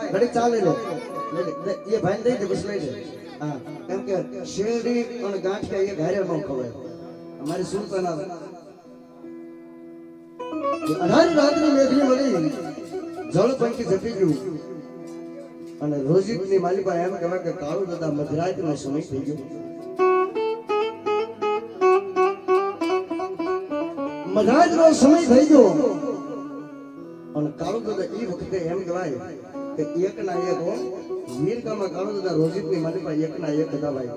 ઘડી ચાલે લે એ ભાઈ દઈ દે બસ લઈ લે હા કેમ કે શેરડી અને ગાંઠિયા એ ઘરે ન ખવાય અમારી સુલતાના અઢારી રાતની મેઘની મળી જળ પંખી જપી ગયું અને રોજીતની માલિકા એમ કહેવાય કે કાળું દાદા મધરાતનો સમય થઈ ગયો મધરાતનો સમય થઈ ગયો અને કાળું દાદા એ વખતે એમ કહેવાય કે એક ના એક હો વીરકામાં કાળું દાદા રોજીતની માલિકા એક ના એક હતા ભાઈ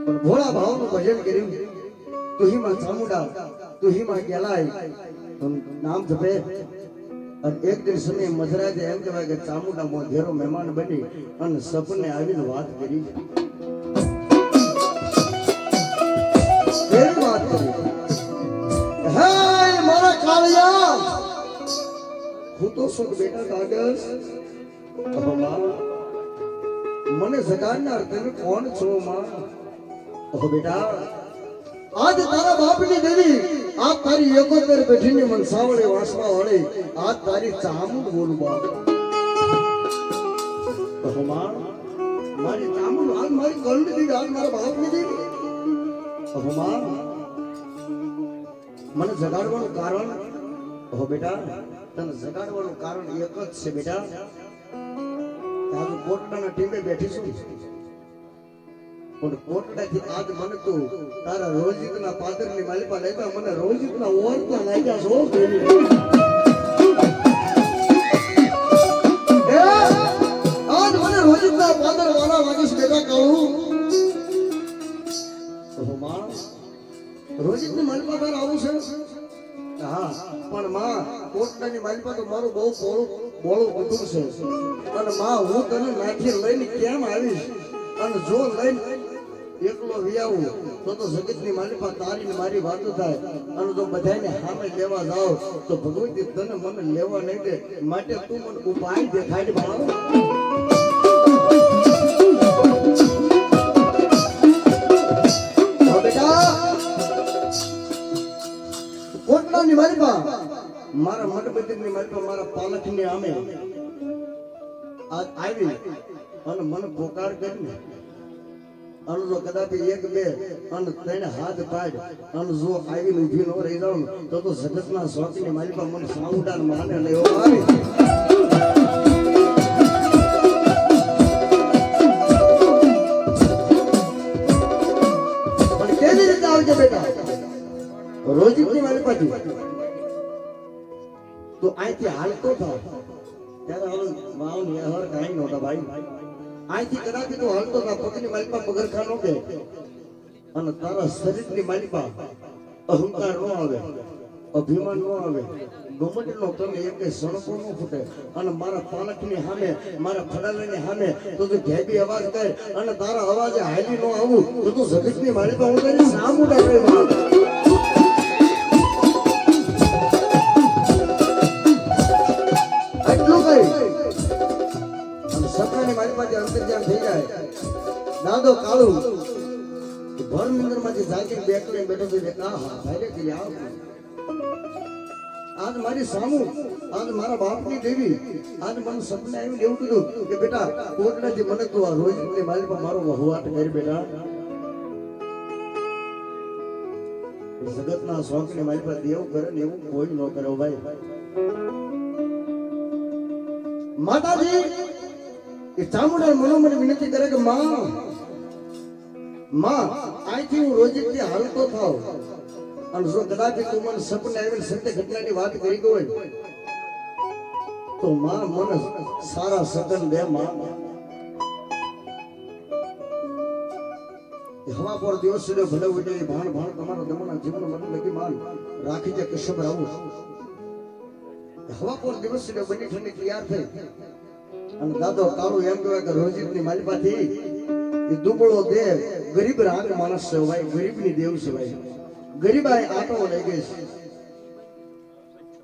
પણ ભોળા ભાવનું ભજન કર્યું તુહીમાં ચામુંડા તુહીમાં ગેલાય નામ જપે અને એક દિન સમય મધરાજે એમ કહેવાય કે ચામુંડા મોઢેરો મહેમાન બની અને સપને આવીને વાત કરી કેવી વાત કરી હે મારા કાળિયા હું તો સુખ બેટા કાગસ મને જગાડનાર તમે કોણ છો માં ઓ બેટા આજ તારા બાપની દેવી આ તારી 71 પેઢીની મનસાવળે વાસવા વાળી આ તારી ચામુંડ બોલું બાપ કહમાં મારી ચામુંડ આજ મારી ગળની દેવી આજ મારા બાપની દેવી કહમાં મને જગાડવાનું કારણ ઓ બેટા તને જગાડવાનું કારણ એક જ છે બેટા આજ કોટડાના ટીમે બેઠી છું પણ કોટડાથી આજ મને તું તારા રોજીતના પાદરની માલિકા લેતા મને રોજીતના ઓરતા લાગ્યા છો આજ મને રોજીતના પાદર વાળા લાગીશ બેટા કહું ઓ માં રોજીતની માલિકા તાર આવું છે હા પણ માં કોટડાની માલિકા તો મારું બહુ બોળું કુટુંબ છે અને માં હું તને નાખી લઈને કેમ આવીશ અને જો લઈને એકલો વિયાવું તો જગતની માલિકા તારી મારી વાતો થાય અને જો બધાને સામે લેવા જાવ તો ભગવતી તને મને લેવા નહીં દે માટે તું મને ઉપાય દેખાડ ભાવ બેટા કોટલાની માલિકા મારા મઠબંધની માલિકા મારા પાલખની આમે આજ આવી અને મને પોકાર કરીને અને જો કદાચ એક બે અને તેને હાથ પાડ અને જો આવીને ઊભી ન રહી જાઉં તો જગતના શોખની માલિકા મને સાઉડાન માને ને એવો આવે પણ કેવી રીતે આવજે બેટા રોજીતની માલિકાથી તો અહીંથી હાલતો થાવ ત્યારે હવે વાવની હર કાંઈ નહોતા ભાઈ અહીંથી કદાચ તો હાલતો તા પગની માલિકા પગરખા નો કે અને તારા શરીરની માલિકા અહંકાર નો આવે અભિમાન નો આવે ગમટ નો તમે એક સણકો નો ફૂટે અને મારા પાલકની સામે મારા ફડાલાની સામે તો તું ભેગી અવાજ કર અને તારા અવાજે હાલી નો આવું તો તું જગતની માલિકા હું તારી સામુડા કરી એટલું કઈ સપનાની મારી પાસે અંતર્જામ થઈ જાય દાદો કાળું ભર મંદિર માંથી જાગીને બેઠો બેઠો ભાઈ કરી આવ આજ મારી સામુ આજ મારા બાપની દેવી આજ મને સપને આવીને એવું કીધું કે બેટા કોટડાથી મને તું આ રોજ મારી પાસે મારો વહવાટ કરી બેટા જગતના શોખને મારી પાસે દેવ કરે ને એવું કોઈ ન કરે ભાઈ માતાજી એ ચામુંડા મનોમન વિનંતી કરે કે માં અહીંથી હું રોજીથી હાલતો થાવ અને જો કદાચ તું મને સપને આવીને સત્ય ઘટનાની વાત કરી ગયો હોય તો માં મને સારા સગન દે માં હવા પર દિવસ સુધી ભલે ઉડે ભાણ ભાણ તમારા દમણા જીવન મને લગી માન રાખી જે કશ્યપ રાવું હવા પર દિવસ સુધી બની ઠંડી તૈયાર થઈ અને દાદો કાળું એમ કહેવાય કે રોજીતની માલિકાથી એ દુબળો દેહ ગરીબ રાગ માણસ છે ભાઈ ગરીબની દેવ છે ભાઈ ગરીબાઈ આટો લઈ ગઈ છે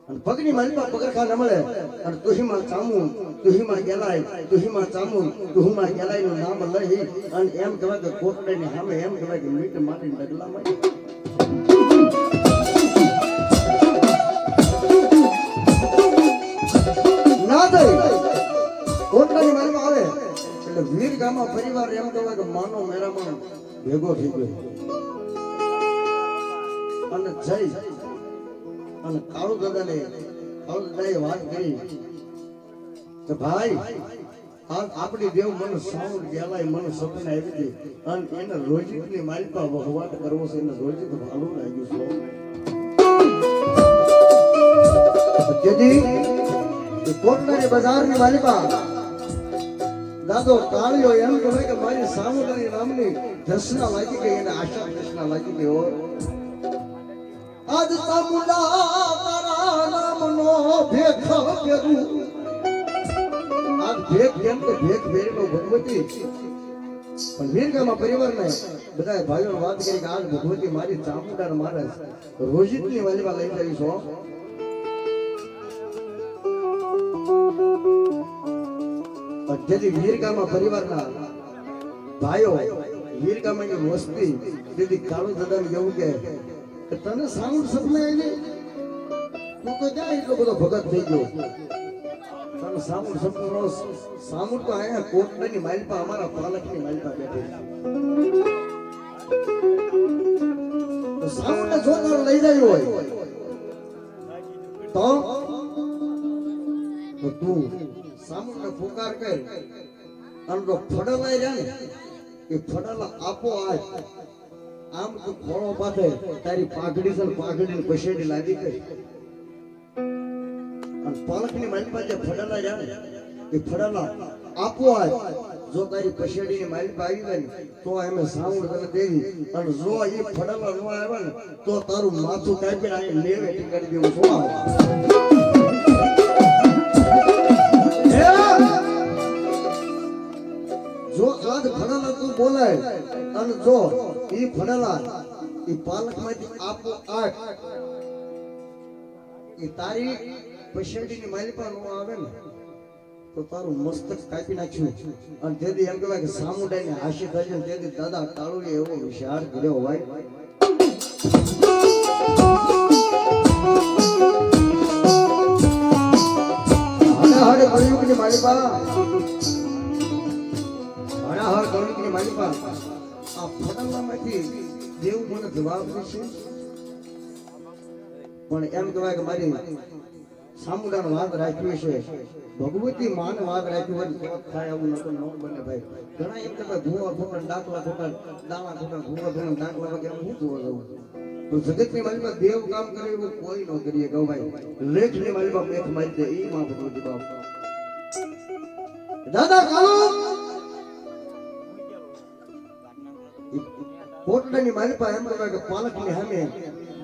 અને પગની માલિકા પગરખા ન મળે અને તુહીમાં ચામું તુહીમાં ગેલાય તુહીમાં ચામું તુહીમાં ગેલાય નું નામ લઈ અને એમ કહેવાય કે કોટડાની સામે એમ કહેવાય કે મીટ માટીને ડગલામાં ના થઈ કોટલાની માલમાં આવે એટલે વીર ગામમાં પરિવાર એમ કહેવાય કે માનો મેરામણ ભેગો થઈ ગયો અને જઈ અને કાળુ દાદાએ વાત કરી કે ભાઈ આજ આપણી દેવ મને સાઉન્ડ ગેલાય મને સપને આવી હતી અને એને રોજીની માલિકા વહવાટ કરવો છે એને રોજી તો ભાલું લાગ્યું છે જેથી કોટલાની બજારની માલિકા દાદો કાળિયો એમ કહેવાય કે મારી સામુદાની નામની દર્શના લાગી ગઈ અને આશા દર્શના લાગી ગઈ હોય આજ સામુદા તારા નામનો ભેખ ભેગું આજ ભેખ કેમ કે ભેખ ભેરીનો ભગવતી પણ વીરગામમાં પરિવારને બધા ભાઈઓ વાત કરી કે આજ ભગવતી મારી ચામુંડાને મારે રોજિતની વાલીમાં લઈ જઈ છો જેથી વીરગામમાં પરિવારના ભાઈઓ વીરગામની વસ્તી જેથી કાળુ દાદાને એવું કે તને સાઉન્ડ સપને આવી તું તો ક્યાં એટલો બધો ભગત થઈ ગયો તને સાઉન્ડ સપનો સાઉન્ડ તો અહીંયા કોટલાની માલપા અમારા પાલકની માલપા બેઠી તો સાઉન્ડ જોતા લઈ જાય હોય તો તું સામુને પુકાર કર અને જો ફડલાઈ જાય ને એ ફડલા આપો આમ તું ખોળો પાથે તારી પાઘડી છે પાઘડીને પછેડી લાદી કરી અને પાલકની માલિકા જે ફડલા જાય એ ફડલા આપો જો તારી પછેડીની માલિકા આવી જાય તો એમે સાઉન્ડ તને દેવી અને જો એ ફડલા ન આવે ને તો તારું માથું કાપીને આ લેવે ટીકાડી દેવું શું આવે જો આજ ફડલા તું બોલાય અને જો ઈ ફડલા ઈ પાલકમાંથી આપો આઠ ઈ તારી પછેડીની માલિકા નો આવે ને તો તારું મસ્તક કાપી નાખ્યું અને તેથી એમ કહેવાય કે સામુદાયને હાશી થાય છે તેથી દાદા કાળુએ એવો વિચાર કર્યો હોય હાડે કળયુગની માલિકા હર કળયુગની માલિકા આ ફડલામાંથી દેવ મને જવાબ દેશે પણ એમ કહેવાય કે મારી સામુદાનો વાત રાખ્યો છે ભગવતી માન વાત રાખ્યો હોય તો થાય એવું નતો ન બને ભાઈ ઘણા એમ કે ભૂવા ખોટા ડાકલા ખોટા દાણા ખોટા ભૂવા ખોટા ડાકલા વગેરે હું જોવા જાઉં તો જગતની માલિકા દેવ કામ કરે એવું કોઈ ન કરીએ કહું ભાઈ લેખની માલિકા મેખ મારી દે એ માં ભગવતી બાપ દાદા કાલો કોટલાની માલિકા એમ કહેવાય કે પાલકની સામે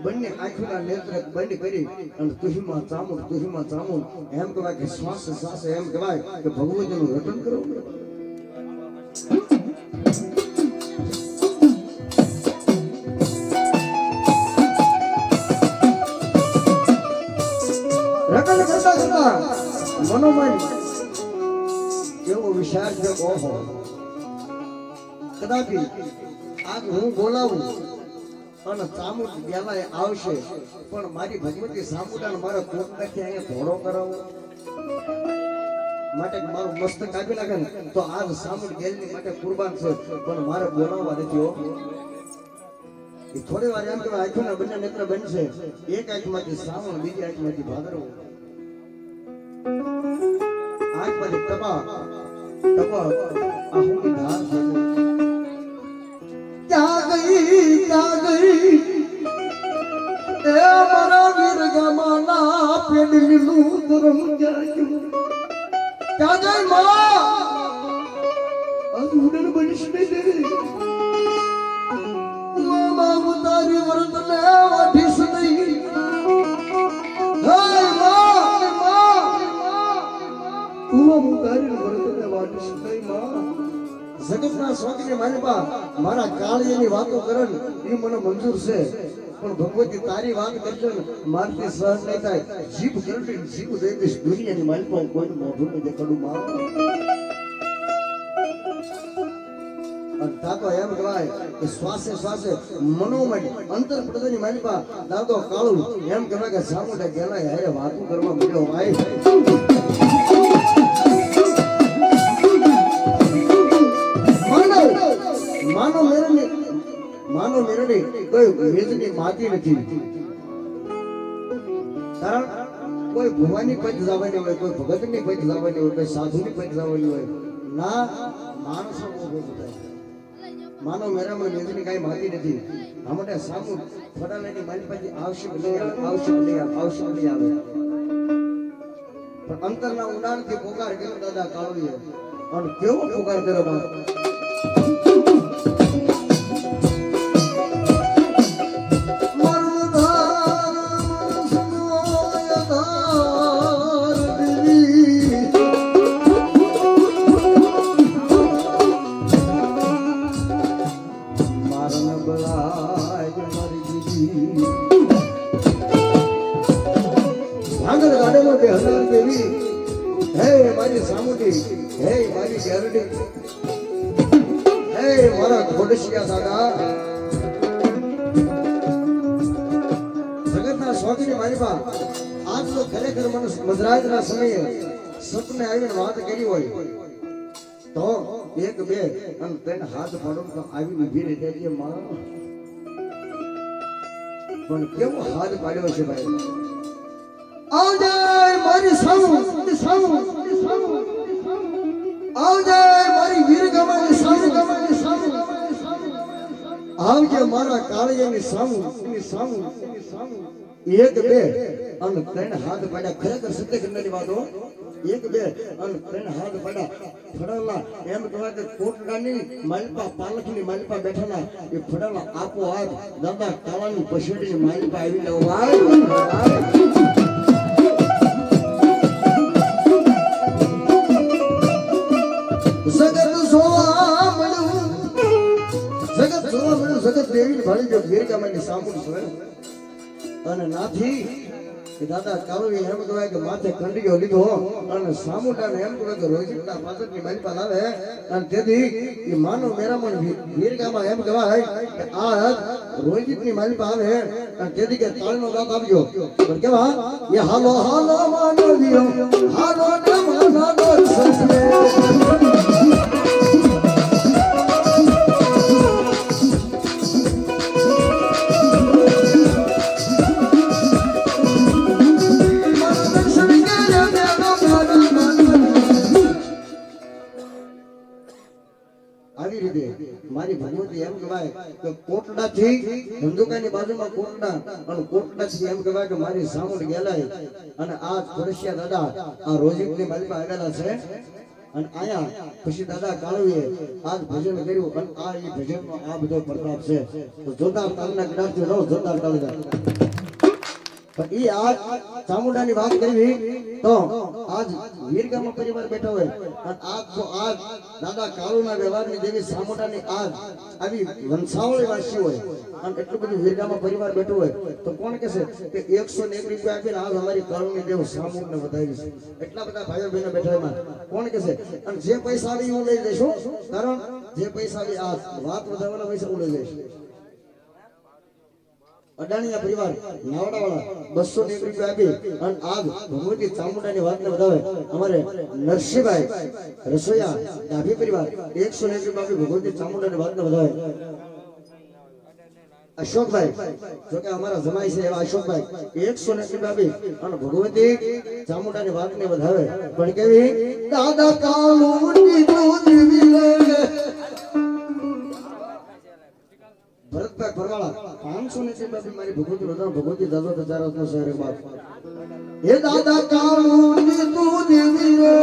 બંને આંખોના નેત્ર બંધ કરી અને તુહીમાં ચામુંડ એમ કહેવાય કે શ્વાસ શ્વાસ એમ કહેવાય કે ભગવતીનું રટન કરો રટન કરતા મનોમન એવો વિચાર છે ઓહો કદાચ આજ હું બોલાવું અને ચામુંડ ગેલાય આવશે પણ મારી ભગવતી સામુંડાને મારા કોટલાથી અહીંયા ધોળો કરાવો માટે મારું મસ્તક કાપી નાખે ને તો આજ સામુંડ ગેલની માટે કુરબાન છે પણ મારે બોલાવવા નથી હો એ થોડી વાર એમ કે આંખોના બંને નેત્ર બનશે એક આંખમાંથી શ્રાવણ બીજી આંખમાંથી ભાદરવો આંખમાંથી ટપા આ હું ધાર છે ક્યાં ગઈ એ મારા વીર ગમાના પેડલીનું ધરમ ક્યાં ગઈ માં ઉડન બનીશ નહીં મામા ઉતારી વર્તને વાઠીશ નહીં હે માં ઉતારી વર્તને વાઠીશ નહીં માં જગતના સ્વામીને માલિકા મારા કાળીની વાતો કરે ને એ મને મંજૂર છે પણ ભગવતી તારી વાત કરજો ને મારથી સહન નહીં થાય જીભ કરતી જીભ દઈ દઈશ દુનિયાની માલિકા કોઈ મોઢું નહીં દેખાડું માં દાદો એમ કહેવાય કે શ્વાસે શ્વાસે મનોમય અંતર પ્રદાની માલિકા દાદો કાળુ એમ કહેવાય કે સામુંડા ગેલાય હારે વાતો કરવા મળ્યો ભાઈ વેદની માતી નથી. કારણ કોઈ ભુવાની પંચ જવાની હોય, કોઈ ભગતની પંચ જવાની હોય, કોઈ સાધુની પંચ જવાની હોય ના, માણસો ઉભો થાય. માનો મેરામાં વેદની કાંઈ માતી નથી. આમને સામુ ફડાલાની મારી પાસે આવશે નહીં આવે, આવશે નહીં આવે, આવશે નહીં આવે. પણ અંતરના ઊંડાણથી પોકાર કર્યો દાદા કાળુએ. અને કેવો પોકાર કર્યો બાપ. જગતના શોખની મારી બા આજ તો ખરેખર મને મધરાજના સમયે સપને આવીને વાત કરી હોય તો એક બે અને તેને હાથ પાડો તો આવીને ઊભી રહી જાય માં. પણ કેવો હાથ પાડ્યો છે ભાઈ. આવજે મારી સામુ, આવજે મારી વીર ગમાની સામુ, આવજે મારા કાળિયાની સામુ. એક બે અને ત્રણ હાથ પાડ્યા. ખરેખર સત્ય કરનારી વાતો. એક બે અને ત્રણ હાથ પાડ્યા. ફડાલા એમ કહેવાય કે કોટડાની માલપા, પાલખની માલપા બેઠાના એ ફડાલા આપો હાથ દાદા કાળાની પછેડીની માલપા આવીને વાય. જગત દેવી ભાળી જો વીરકામાની સાંભળ છે અને નાથી કે દાદા કાળુએ એમ કહેવાય કે માથે કંડીઓ લીધો અને સામુટાને એમ કહેવાય કે રોજિંદા પાછળની માલપા લાવે અને તેથી એ માનો મેરામણ વીરકામાં એમ કહેવાય કે આ રોજિંદની માલપા આવે અને તેથી કે તાળનો દાંત આપજો. પણ કેવા એ હાલો હાલો માનો દિયો, હાલો ને માનો દોત સસલે. મારી ભગવતી એમ કહેવાય કે કોટડા થી ધંધુકાની બાજુમાં કોટડા અને કોટડા થી એમ કહેવાય કે મારી સામુંડ ગેલાય અને આ ખોડશિયા દાદા આ રોજિંદની માલપા આવેલા છે. અને આયા પછી દાદા કાળુએ આજ ભજન કર્યું અને આ એ ભજનનો આ બધો પ્રતાપ છે. તો જોતા તાલના ગડાથી રહો, જોતા તાલના. પણ ઈ આજ ચામુંડાની વાત કરી તો આજ વીરગામમાં પરિવાર બેઠો હોય અને આજ તો આજ દાદા કાળુના વ્યવહારની દેવી ચામુંડાની આજ આવી વંશાવળી વાસી હોય અને એટલું બધું વીરગામમાં પરિવાર બેઠો હોય તો કોણ કહેશે કે 101 રૂપિયા આપીને આજ અમારી કાળુની દેવ ચામુંડને વધાવી છે. એટલા બધા ભાઈઓ બહેનો બેઠા એમાં કોણ કહેશે. અને જે પૈસા આવી હું લઈ જઈશું, કારણ જે પૈસા આવી આ વાત વધારવાના પૈસા હું લઈ જઈશ. અડાણીયા પરિવાર નાવડાવાળા 201 રૂપિયા આપી અને આજ ભગવતી ચામુંડાની વાતને વધાવે. અમારે નરસિંહભાઈ રસોયા ડાભી પરિવાર 101 રૂપિયા આપી ભગવતી ચામુંડાની વાતને વધાવે. અશોકભાઈ જો કે અમારા જમાઈ છે એવા અશોકભાઈ 101 રૂપિયા આપી અને ભગવતી ચામુંડાની વાતને વધાવે. પણ કેવી દાદા કાળુની દૂધની લે ભરતભાઈ ફરવાળા 500 રૂપિયા મારી ભગવતી વધારો. ભગવતી દાદો હજારનો શહેર બાપ. હે દાદા કાળુની દૂધની લે,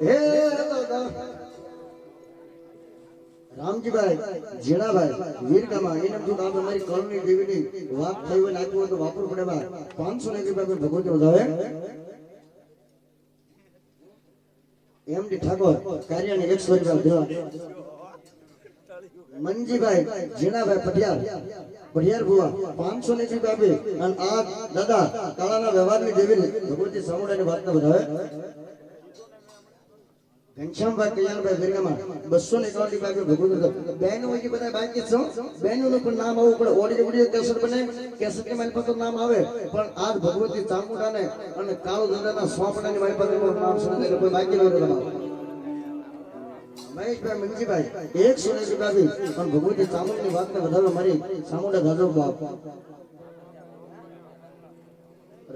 હે દાદા રામજીભાઈ જીણાભાઈ વીરગામા એને જો આપ અમારી કાળુની દેવીની વાત થઈ હોય લાગ્યું હોય તો વાપરવું પડે બા. 500 રૂપિયા ભગવતી વધાવે. એમડી ઠાકોર કાર્યાની 100 રૂપિયા દેવા. મંજીભાઈ જીણાભાઈ પઢિયાર ભુવા 500 રૂપિયા આપી અને આ દાદા કાળાના વ્યવહારની દેવી ભગવતી ચામુંડાની વાતને વધાવે. ઘનશ્યામભાઈ કલ્યાણભાઈ વીરગામા 251 રૂપિયા આપી ભગવતી. બહેનો હોય બધા બાકી છો, બહેનોનું પણ નામ આવવું પડે. ઓડિયો કેસેટ બને, કેસેટની મારી પાસે નામ આવે પણ આજ ભગવતી ચામુંડાને અને કાળુ દાદાના સોંપડાની મારી પાસે નામ સુને કોઈ બાકી ન રહે. મહેશભાઈ મંજીભાઈ 100 રૂપિયા આપી પણ ભગવતી ચામુંડની વાતને વધારવા મારી ચામુંડા દાદો બાપ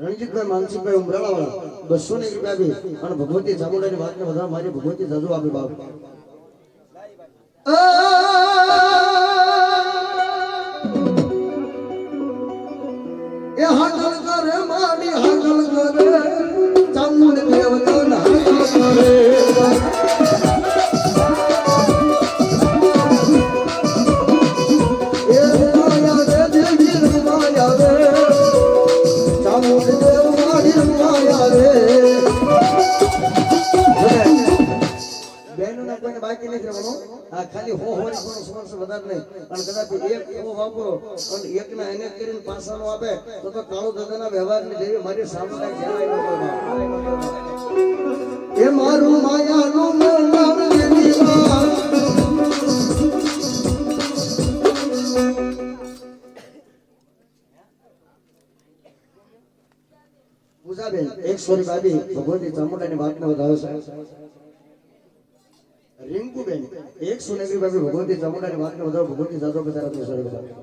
રણજીતભાઈ માનસિકભાઈ ઉમરાળાવાળા 200 રૂપિયા આપી અને ભગવતી ચામુંડાની વાતને વધારવા મારી ભગવતી દાદો આપી બાપ એ હાકલ કરે મારી હાકલ કરે ચામુંડ દેવતાના કરે ખાલી હો હોય સમર્થ વધારે નહીં અને કદાચ એક એવો વાપરો અને એકના એને કરીને પાસાનો આપે તો કાળુ દાદાના વ્યવહારની જેવી મારી સામે એ મારું માયાનું પૂજાબેન 100 રૂપિયા આપી ભગવતી ચામુંડાની વાતને વધારે છે रिंकूबेन 100 રૂપિયા ભગવતી ચામુંડાની વાતને વધારો ભગવતી દાદો બતારા 200 રૂપિયા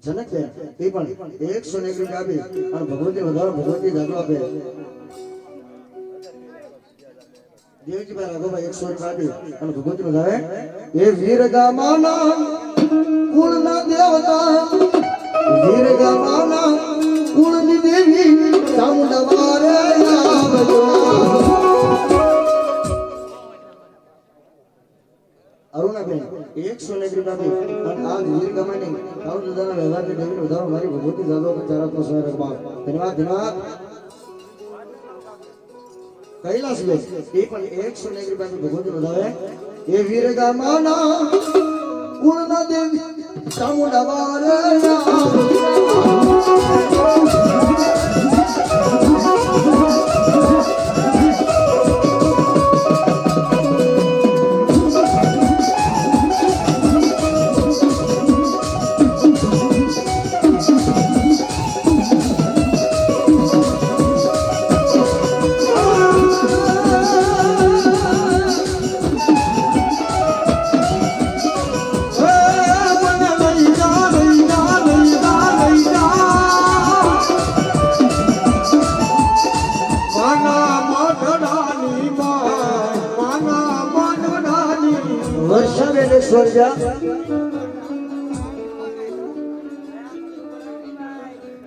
જનકબેન એ પણ 100 રૂપિયા આપી અને ભગવતી વધારો ભગવતી દાદો આપે દેવજીભાઈ રાઘવભાઈ 100 રૂપિયા આપી અને ભગવતી વધારે એ વીર ગામાના કુળના દેવતા વીર ગામાના કુળની દેવી ચામુંડા મારે આવજો અરુણાબેન 100 રૂપિયા અને આ વીર ગમાની કાળુ દાદાના વ્યવહારની દેવીને વધારો મારી ભગવતી દાદો ચારાત્મક સહાય રખવા ધન્યવાદ ધન્યવાદ કૈલાસબેન એ પણ 100 રૂપિયા ભગવતી વધારે એ વીર ગમાના કુળના દેવી ચામુંડા વારે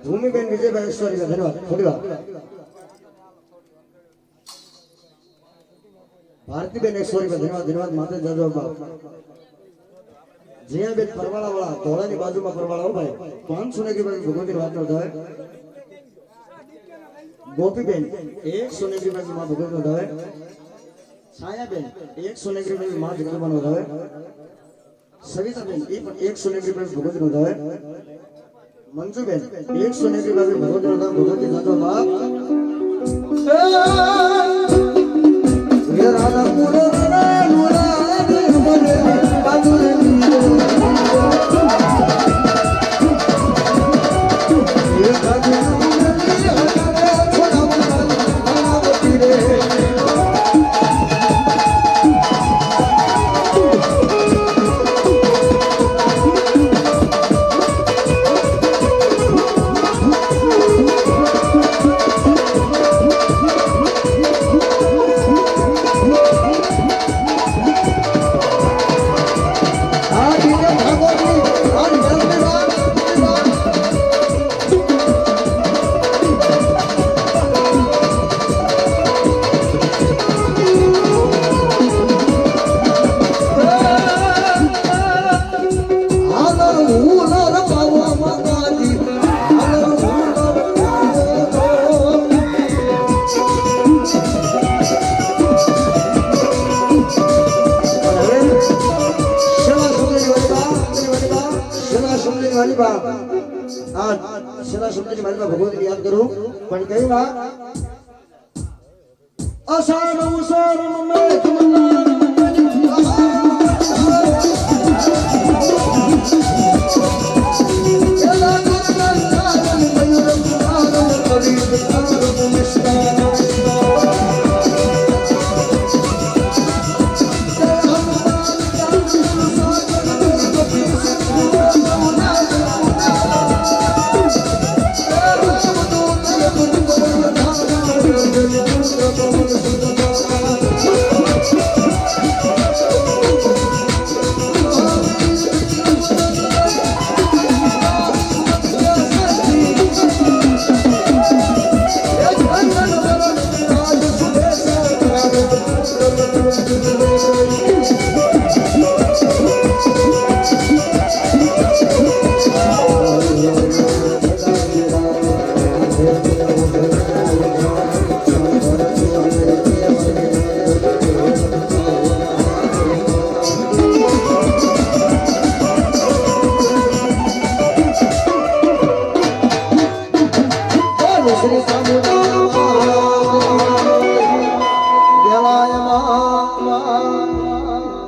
ભૂમિબેન વિજયભાઈ 100 રૂપિયા ધન્યવાદ થોડી વાર ભારતીબેન 100 રૂપિયા ધન્યવાદ ધન્યવાદ માતા દાદો બાપ જીયાબેન પરવાળા વાળા ધોળાની બાજુમાં પરવાળા હો ભાઈ 500 રૂપિયા ભગવતી વાત નો થાય ગોપીબેન 100 રૂપિયા માં ભગવતી નો થાય છાયાબેન 100 રૂપિયા માં જગદંબાનો થાય સવિતાબેન એ પણ 100 રૂપિયા ભગવતી નો થાય મંજુબેન 100 રૂપિયા ભગવતી નો થાય ભગવતી દાદો બાપ એ રાધા મુરરા મુરા મુરે બાદુરે ભગવતી યાદ કરું પણ કઈ વાત અસાર ઉસાર મે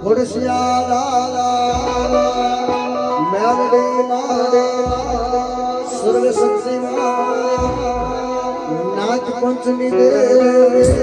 ખુરશિયા દાદા મેલડી માં સર્વ શક્તિ માં નાચ પંચમી દેવી